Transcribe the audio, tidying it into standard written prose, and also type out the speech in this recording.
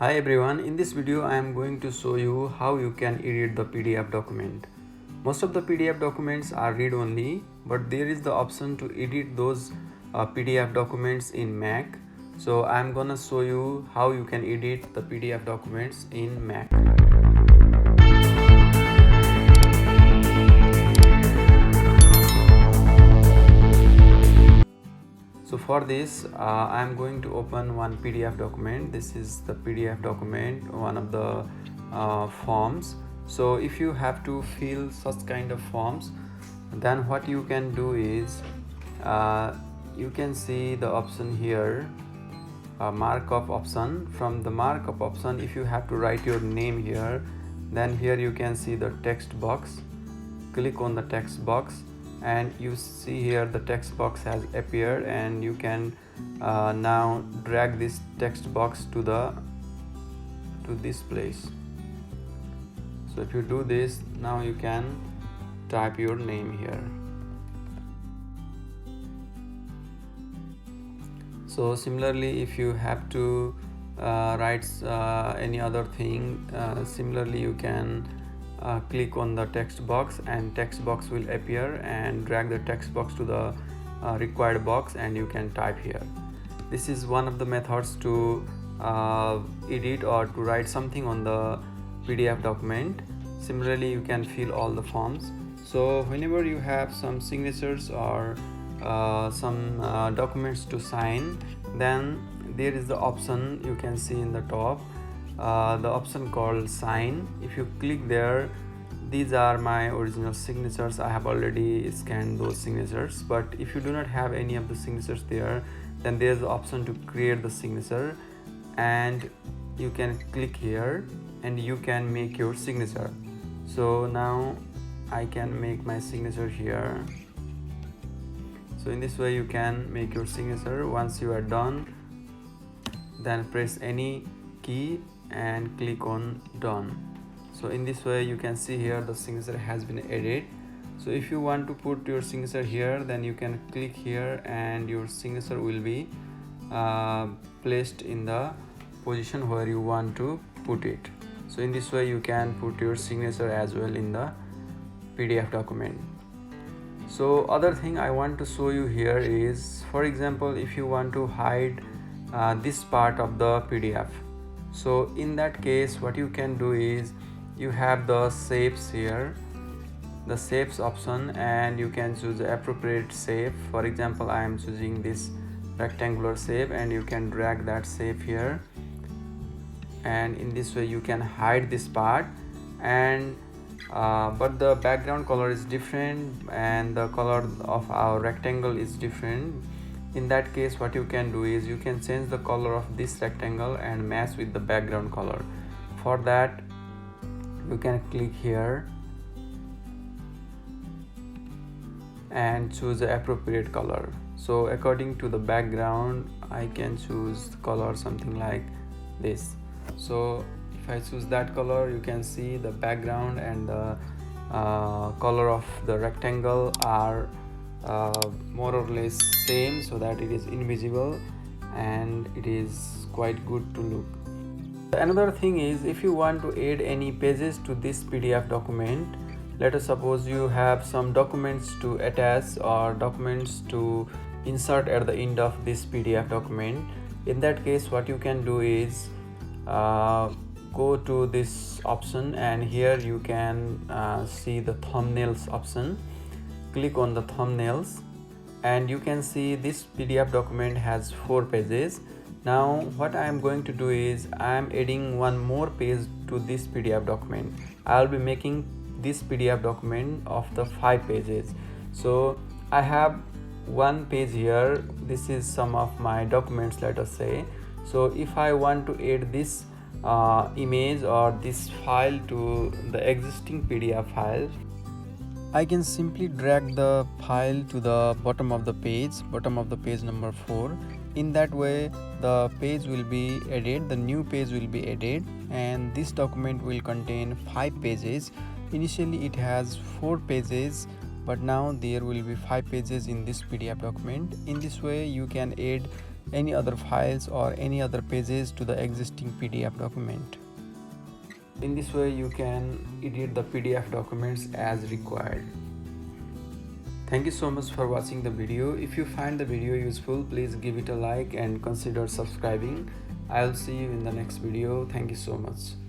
Hi everyone, in this video I am going to show you how you can edit the PDF document. Most of the PDF documents are read only, but there is the option to edit those PDF documents in Mac. So I am gonna show you how you can edit the PDF documents in Mac. So for this I am going to open one PDF document. This is the PDF document, one of the forms. So if you have to fill such kind of forms, then what you can do is you can see the option here, markup option. From the markup option, if you have to write your name here, then here you can see the text box. Click on the text box and you see here the text box has appeared, and you can now drag this text box to this place. So if you do this, now you can type your name here. So similarly, if you have to write any other thing, similarly you can click on the text box and text box will appear, and drag the text box to the required box and you can type here. This is one of the methods to edit or to write something on the PDF document. Similarly, you can fill all the forms. So whenever you have some signatures or some documents to sign, then there is the option you can see in the top, the option called sign. If you click there, these are my original signatures. I have already scanned those signatures, but if you do not have any of the signatures there, then there's the option to create the signature, and you can click here and you can make your signature. So now I can make my signature here. So in this way you can make your signature. Once you are done, then press any key and click on done. So in this way you can see here the signature has been added. So if you want to put your signature here, then you can click here and your signature will be placed in the position where you want to put it. So in this way you can put your signature as well in the PDF document. So other thing I want to show you here is, for example, if you want to hide this part of the PDF, so in that case what you can do is, you have the shapes here, the shapes option, and you can choose the appropriate shape. For example, I am choosing this rectangular shape, and you can drag that shape here, and in this way you can hide this part, and but the background color is different and the color of our rectangle is different. In that case what you can do is, you can change the color of this rectangle and match with the background color. For that you can click here and choose the appropriate color. So according to the background, I can choose the color something like this. So if I choose that color, you can see the background and the color of the rectangle are more or less same, so that it is invisible and it is quite good to look. Another thing is, if you want to add any pages to this PDF document, let us suppose you have some documents to attach or documents to insert at the end of this PDF document. In that case what you can do is go to this option, and here you can see the thumbnails option. Click on the thumbnails and you can see this PDF document has 4 pages. Now what I am going to do is, I am adding one more page to this PDF document. I will be making this PDF document of the 5 pages. So I have one page here. This is some of my documents, let us say. So if I want to add this image or this file to the existing PDF file, I can simply drag the file to the bottom of the page number 4. In that way the page will be added, the new page will be added, and this document will contain 5 pages. Initially it has 4 pages, but now there will be 5 pages in this PDF document. In this way you can add any other files or any other pages to the existing PDF document. In this way you can edit the PDF documents as required. Thank you so much for watching the video. If you find the video useful, please give it a like and consider subscribing. I'll see you in the next video. Thank you so much.